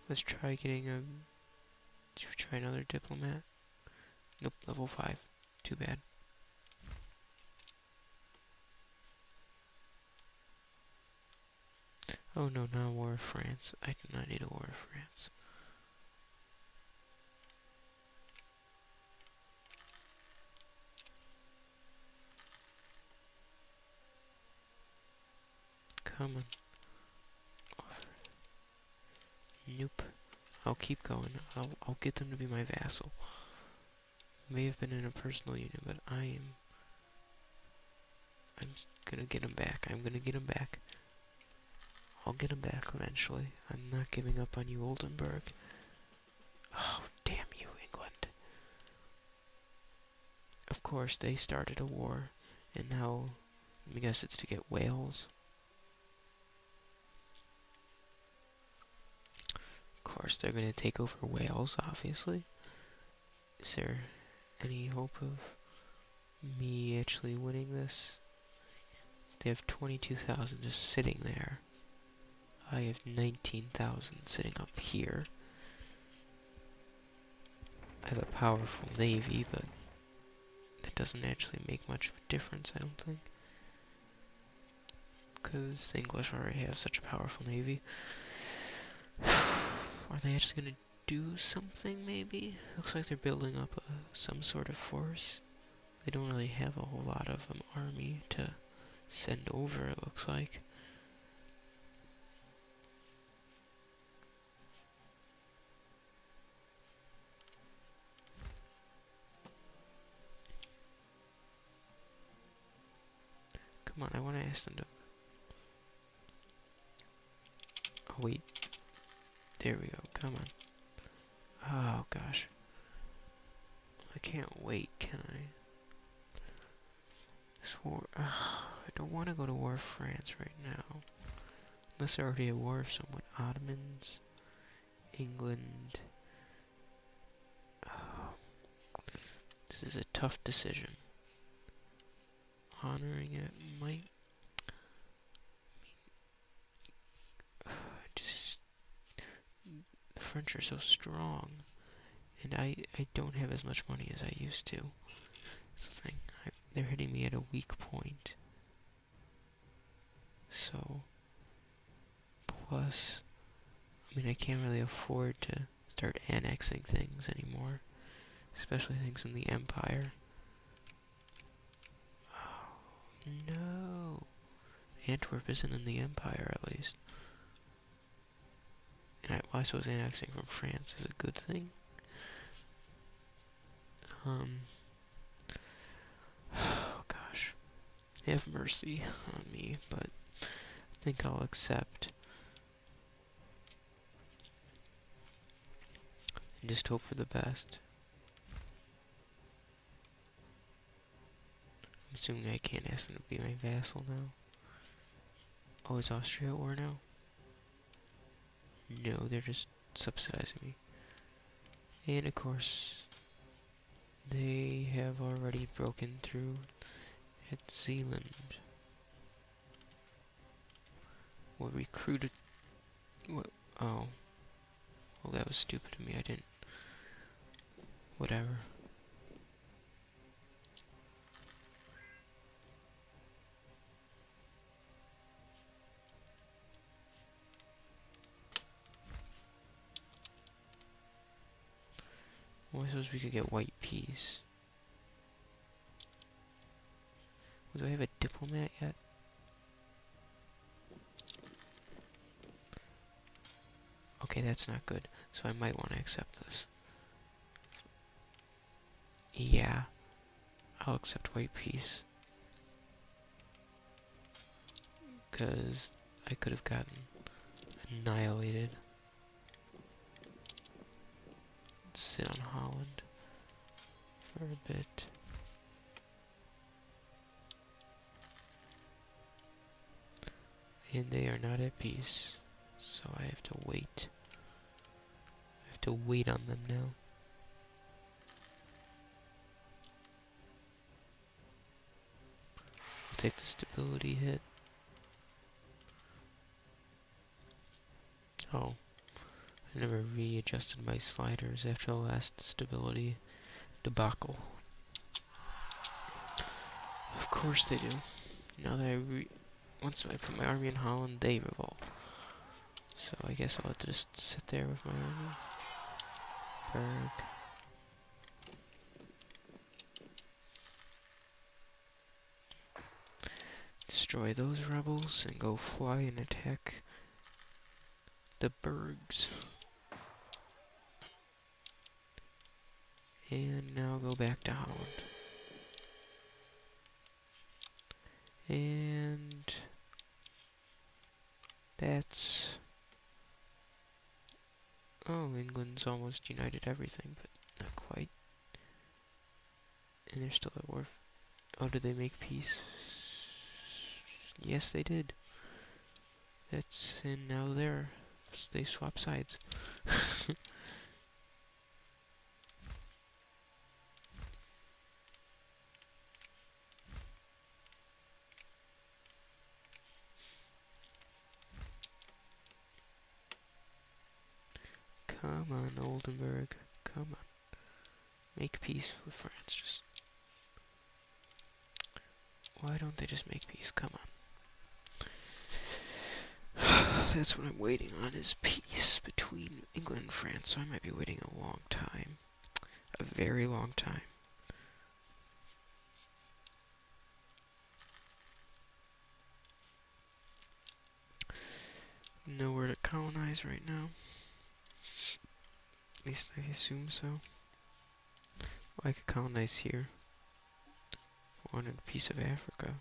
Let's try getting a... Should we try another diplomat? Nope, level 5. Too bad. Oh no, not a war of France. I do not need a war of France. Come on. Nope. I'll keep going. I'll get them to be my vassal. May have been in a personal union, but I'm gonna get him back. I'm gonna get him back. I'll get him back eventually. I'm not giving up on you, Oldenburg. Oh, damn you, England. Of course, they started a war, and now, I guess it's to get Wales. Of course, they're gonna take over Wales, obviously. Is there any hope of me actually winning this? They have 22,000 just sitting there. I have 19,000 sitting up here. I have a powerful navy, but that doesn't actually make much of a difference, I don't think. Because the English already have such a powerful navy. Are they actually going to do something, maybe? Looks like they're building up some sort of force. They don't really have a whole lot of an army to send over, it looks like. Come on, I want to ask them to... Oh, wait. There we go, come on. Oh, gosh. I can't wait, can I? This war... I don't want to go to war with France right now. Unless they're already at war with someone. Ottomans, England... Oh, this is a tough decision. Honoring it might... just... The French are so strong. And I don't have as much money as I used to. That's the thing. They're hitting me at a weak point. So... Plus... I mean, I can't really afford to start annexing things anymore. Especially things in the Empire. Oh, no. Antwerp isn't in the Empire, at least. And I suppose annexing from France is a good thing. Oh gosh. Have mercy on me, but I think I'll accept. And just hope for the best. I'm assuming I can't ask them to be my vassal now. Oh, is Austria at war now? No, they're just subsidizing me. And of course, they have already broken through at Zealand. What recruited... What? Oh. Well, that was stupid of me. I didn't... Whatever. Well, I suppose we could get white peas. Well, do I have a diplomat yet? Okay, that's not good. So I might want to accept this. Yeah. I'll accept white peas. Because I could have gotten annihilated. Sit on Holland for a bit. And they are not at peace, so I have to wait. I have to wait on them now. I'll take the stability hit. Oh, I never readjusted my sliders after the last stability debacle. Of course they do. Now that once I put my army in Holland, they revolt. So I guess I'll have to just sit there with my army. Berg. Destroy those rebels and go fly and attack the Bergs. And now go back to Holland. And that's... Oh, England's almost united everything, but not quite. And they're still at war. Oh, did they make peace? Yes, they did. That's... and now they swap sides. Come on, Oldenburg. Come on. Make peace with France. Just... why don't they just make peace? Come on. That's what I'm waiting on, is peace between England and France. So I might be waiting a long time. A very long time. Nowhere to colonize right now. At least I assume so. Well, I could colonize here. Wanted a piece of Africa.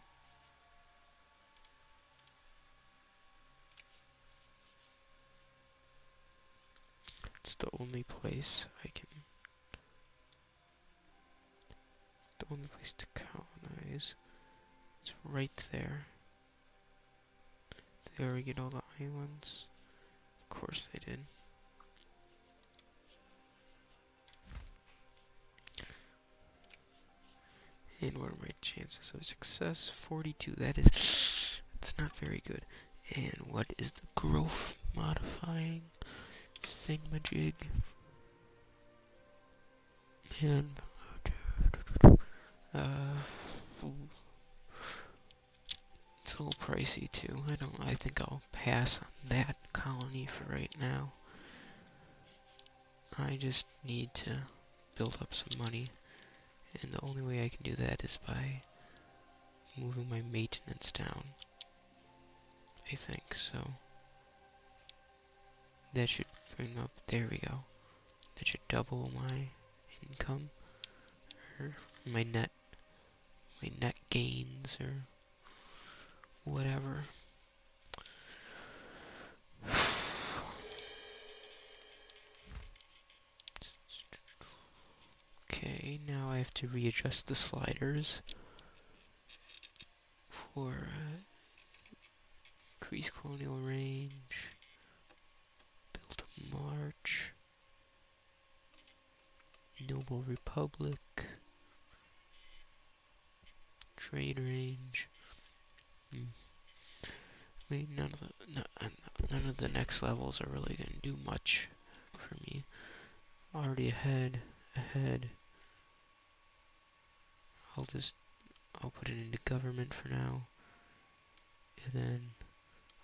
It's the only place I can... the only place to colonize. It's right there. Did they already get all the islands? Of course they did. And what are my chances of success? 42. That's not very good. And what is the growth modifying thingamajig? And it's a little pricey too. I think I'll pass on that colony for right now. I just need to build up some money. And the only way I can do that is by moving my maintenance down. I think so. That should bring up, there we go. That should double my income. Or my net gains, or whatever. Okay, now I have to readjust the sliders for increase colonial range, build a march, noble republic, trade range. I mean, none of the next levels are really gonna do much for me. Already ahead. I'll put it into government for now, and then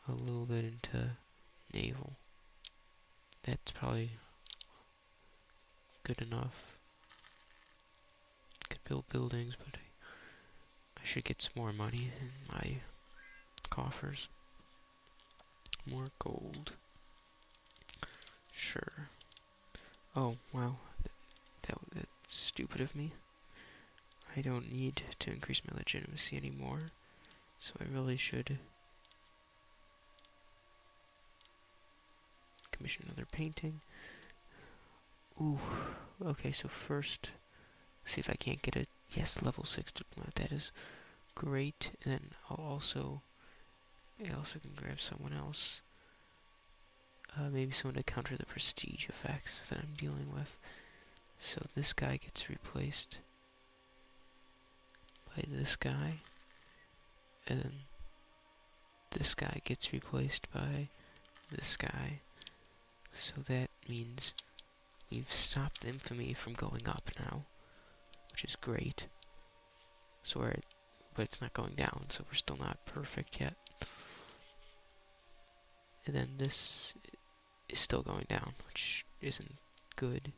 a little bit into naval. That's probably good enough. Could build buildings, but I should get some more money in my coffers. More gold. Sure. Oh, wow. That's stupid of me. I don't need to increase my legitimacy anymore, so I really should commission another painting. Ooh, okay, so first, see if I can't get a, yes, level 6 diplomat. That is great. And then I also can grab someone else. Maybe someone to counter the prestige effects that I'm dealing with. So this guy gets replaced by this guy, and then this guy gets replaced by this guy, So that means we've stopped infamy from going up now, which is great. So but it's not going down, so we're still not perfect yet. And then this is still going down, which isn't good,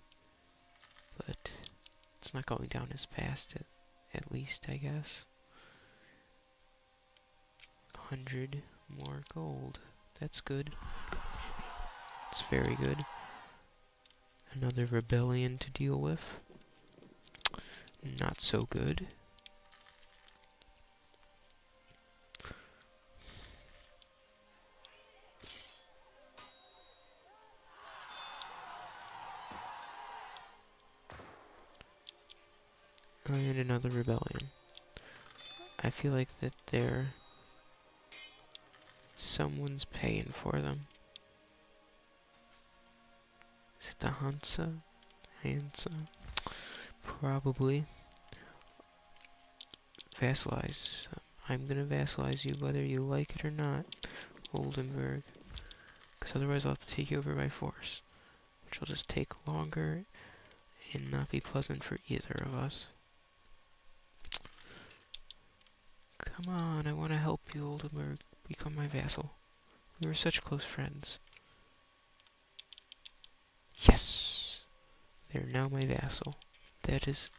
but it's not going down as fast, at least, I guess. 100 more gold. That's good. It's very good. Another rebellion to deal with. Not so good. And another rebellion. I feel like that someone's paying for them. Is it the Hansa? Probably. Vassalize. I'm gonna vassalize you whether you like it or not, Oldenburg. Because otherwise I'll have to take you over by force. Which will just take longer and not be pleasant for either of us. Come on, I want to help you, Oldenburg. Become my vassal. We were such close friends. Yes! They're now my vassal. That is...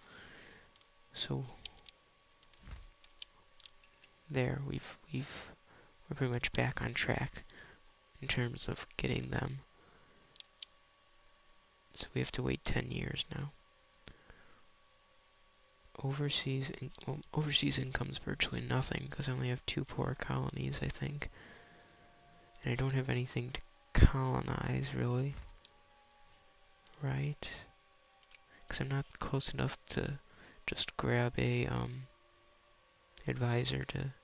So... There, we're pretty much back on track in terms of getting them. So we have to wait 10 years now. Overseas income's virtually nothing, because I only have 2 poor colonies, I think. And I don't have anything to colonize, really. Right? Because I'm not close enough to just grab a, advisor to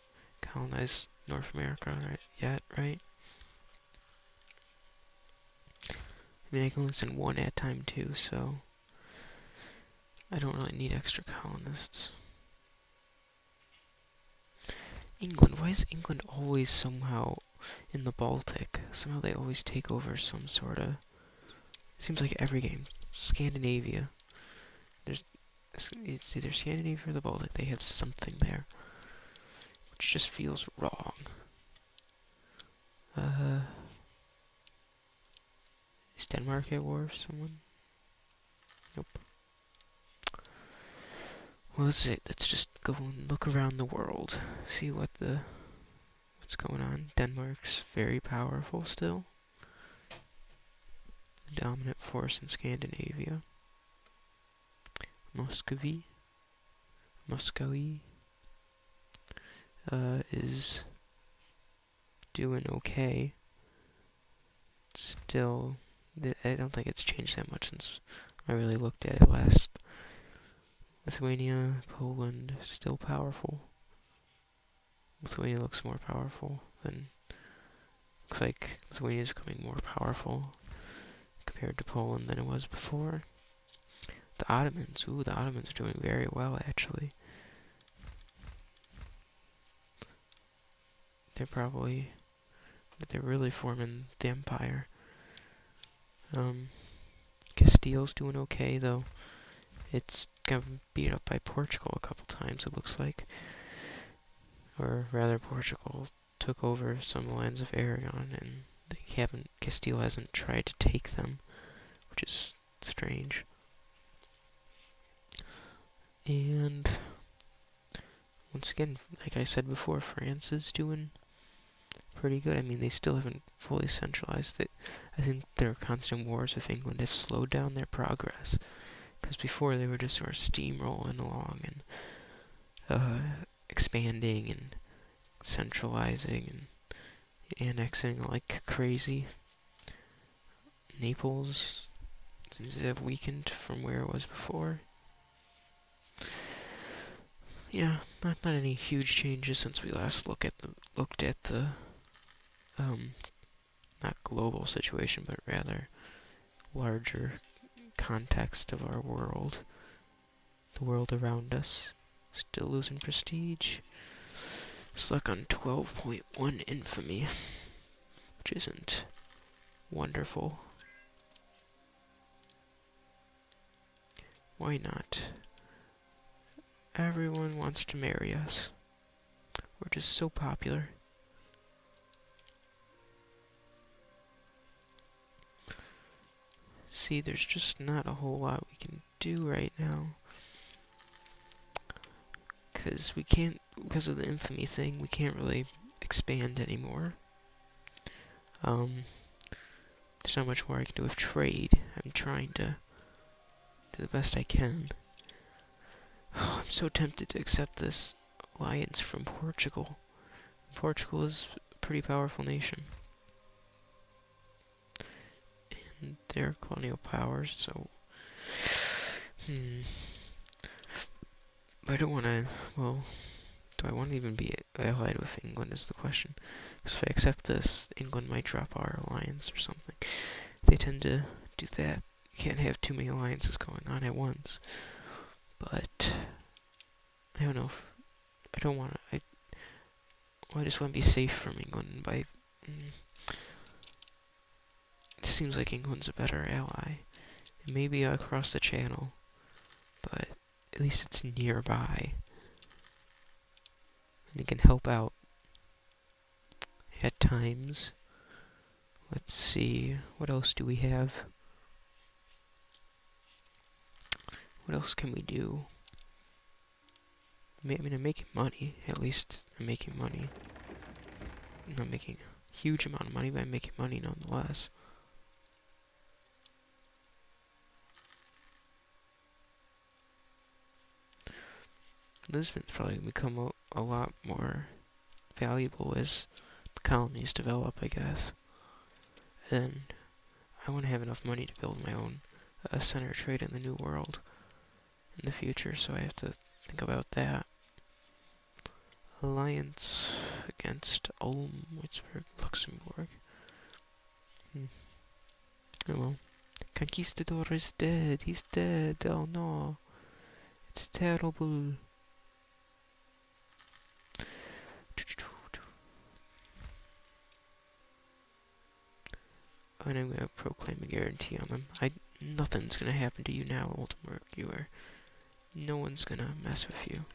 colonize North America yet, right? I mean, I can only send 1 at a time, too, so... I don't really need extra colonists. England. Why is England always somehow in the Baltic? Somehow they always take over some sort of... It seems like every game. Scandinavia. It's either Scandinavia or the Baltic. They have something there. Which just feels wrong. Is Denmark at war with someone? Nope. Well, let's just go and look around the world. See what's going on. Denmark's very powerful still. The dominant force in Scandinavia. Muscovy is doing okay. Still, I don't think it's changed that much since I really looked at it last. Lithuania, Poland, still powerful. Lithuania looks more powerful than... Looks like Lithuania is becoming more powerful compared to Poland than it was before. The Ottomans, ooh, the Ottomans are doing very well, actually. They're really forming the empire. Castile's doing okay, though. It's got beat up by Portugal a couple times, it looks like. Or rather, Portugal took over some lands of Aragon, and Castile hasn't tried to take them, which is strange. And once again, like I said before, France is doing pretty good. I mean, they still haven't fully centralized it. I think their constant wars with England have slowed down their progress. Because before they were just sort of steamrolling along and expanding and centralizing and annexing like crazy. Naples seems to have weakened from where it was before. Yeah, not any huge changes since we last looked at the not global situation, but rather larger context of our world. The world around us. Still losing prestige. Stuck on 12.1 infamy, which isn't wonderful. Why not? Everyone wants to marry us. We're just so popular. See, there's just not a whole lot we can do right now. Because we can't, because of the infamy thing, we can't really expand anymore. There's not much more I can do with trade. I'm trying to do the best I can. Oh, I'm so tempted to accept this alliance from Portugal. Portugal is a pretty powerful nation. And they're colonial powers, so... But I don't want to... Well, do I want to even be allied with England is the question. Because if I accept this, England might drop our alliance or something. They tend to do that. You can't have too many alliances going on at once. But... I don't know if... I don't want to... I just want to be safe from England by... It seems like England's a better ally. It may be across the channel, but at least it's nearby. And it can help out at times. Let's see, what else do we have? What else can we do? I mean, I'm making money. At least I'm making money. I'm not making a huge amount of money, but I'm making money nonetheless. Lisbon's probably going to become a lot more valuable as the colonies develop, I guess. And I want to have enough money to build my own center of trade in the New World in the future, so I have to think about that. Alliance against Ulm, Witzburg, Luxembourg. Oh well. Conquistador is dead. He's dead. Oh no. It's terrible. And I'm gonna proclaim a guarantee on them. Nothing's gonna happen to you now, Ultimate. No one's gonna mess with you.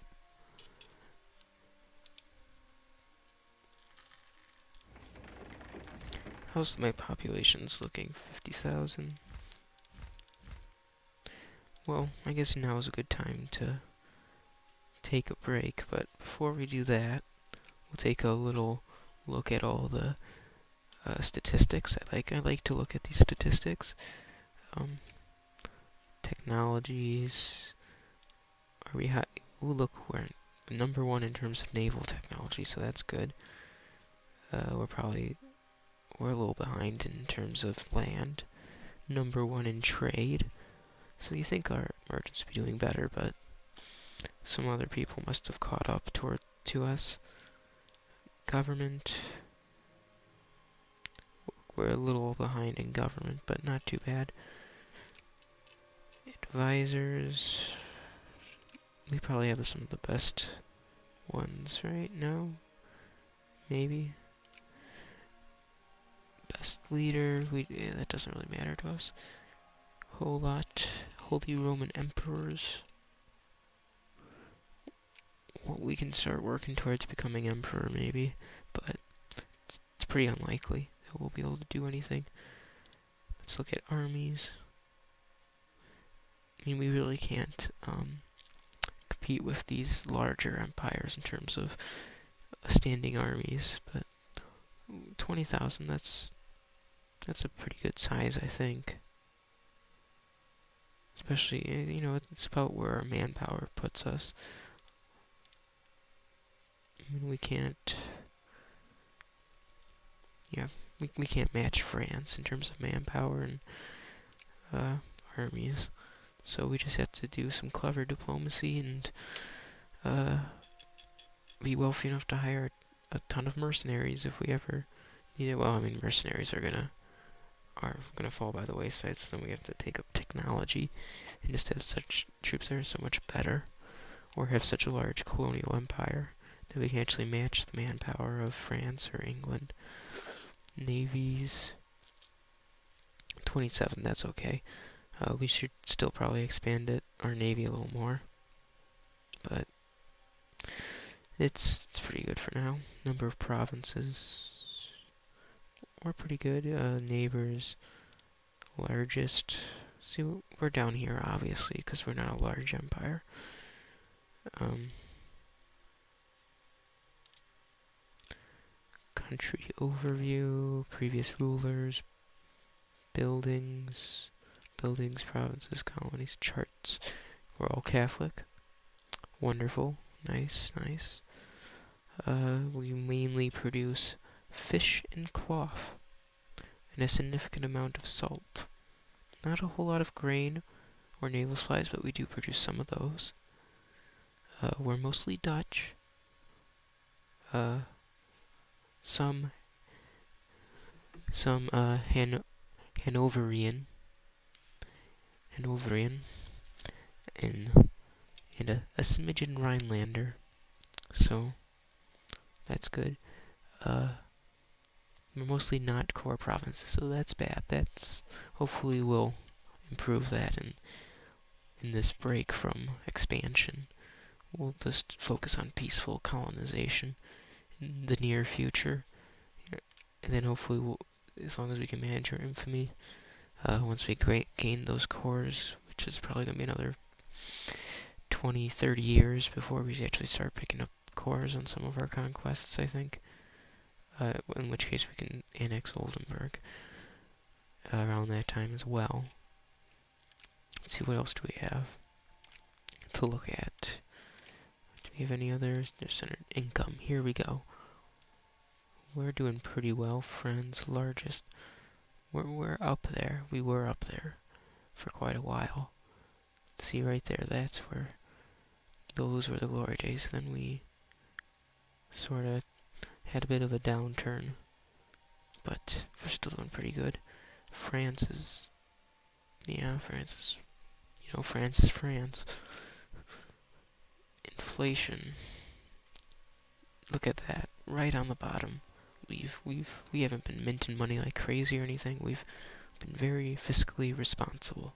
How's my populations looking? 50,000. Well, I guess now is a good time to take a break, but before we do that, we'll take a little look at all the statistics. I like to look at these statistics. Technologies. Are we high? Ooh, look, we're number 1 in terms of naval technology, so that's good. We're a little behind in terms of land. Number 1 in trade. So you think our merchants would be doing better, but some other people must have caught up to us. Government. We're a little behind in government, but not too bad. Advisors. We probably have some of the best ones, right? No? Maybe? Best leader. Yeah, that doesn't really matter to us. A whole lot. Holy Roman Emperors. Well, we can start working towards becoming emperor, maybe, but it's pretty unlikely that we'll be able to do anything. Let's look at armies. I mean, we really can't compete with these larger empires in terms of standing armies, but 20,000, that's a pretty good size, I think. Especially, you know, it's about where our manpower puts us. I mean, we can't... Yeah, we can't match France in terms of manpower and armies. So we just have to do some clever diplomacy and be wealthy enough to hire a ton of mercenaries if we ever need it. Well, I mean, mercenaries are gonna fall by the wayside, so then we have to take up technology and just have such troops that are so much better, or have such a large colonial empire that we can actually match the manpower of France or England. Navies. 27, that's okay. We should still probably expand our navy a little more, but it's pretty good for now. Number of provinces, we're pretty good. Neighbors, largest. See, we're down here obviously because we're not a large empire. Country overview, previous rulers, buildings, provinces, colonies, charts. We're all Catholic. Wonderful. Nice, nice. We mainly produce fish and cloth, and a significant amount of salt. Not a whole lot of grain or naval supplies, but we do produce some of those. We're mostly Dutch. Some Hanoverian, and a smidgen Rhinelander. So that's good. We're mostly not core provinces, so that's bad. Hopefully we'll improve that in this break from expansion. We'll just focus on peaceful colonization in the near future, and then hopefully as long as we can manage our infamy, once we gain those cores, which is probably going to be another 20-30 years before we actually start picking up cores on some of our conquests, I think. In which case we can annex Oldenburg around that time as well. Let's see, what else do we have to look at? Do we have any others? There's centered income. Here we go. We're doing pretty well, friends. Largest. We're up there. We were up there for quite a while. See right there, that's where those were the glory days. Then we sort of had a bit of a downturn, but we're still doing pretty good. France is, France is France. Inflation. Look at that, right on the bottom. We haven't been minting money like crazy or anything. We've been very fiscally responsible.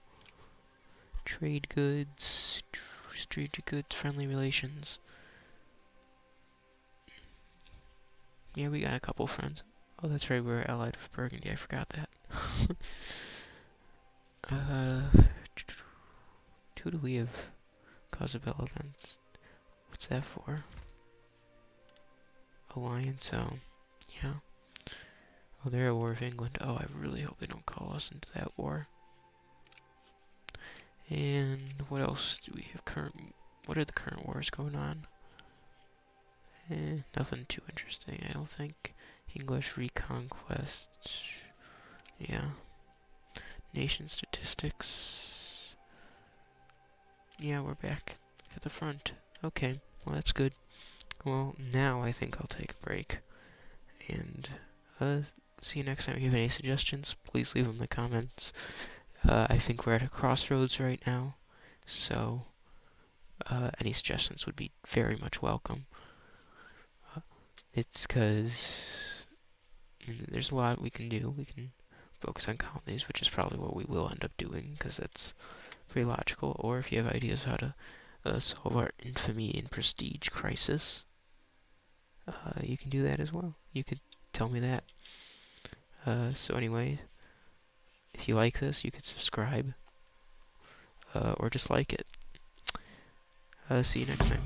Trade goods, friendly relations. Yeah, we got a couple friends. Oh, that's right, we were allied with Burgundy. I forgot that. Who do we have? Cause of events. What's that for? Alliance, yeah. Oh, they're at war with England. Oh, I really hope they don't call us into that war. And what else do we have what are the current wars going on? Nothing too interesting, I don't think. English reconquest. Yeah. Nation statistics. Yeah, we're back at the front. Okay, well that's good. Well, now I think I'll take a break. And, see you next time. If you have any suggestions, please leave them in the comments. I think we're at a crossroads right now, so any suggestions would be very much welcome. It's because there's a lot we can do. We can focus on colonies, which is probably what we will end up doing, because that's pretty logical. Or if you have ideas how to solve our infamy and prestige crisis, you can do that as well. You could tell me that. So anyway, if you like this, you could subscribe, or just like it. See you next time.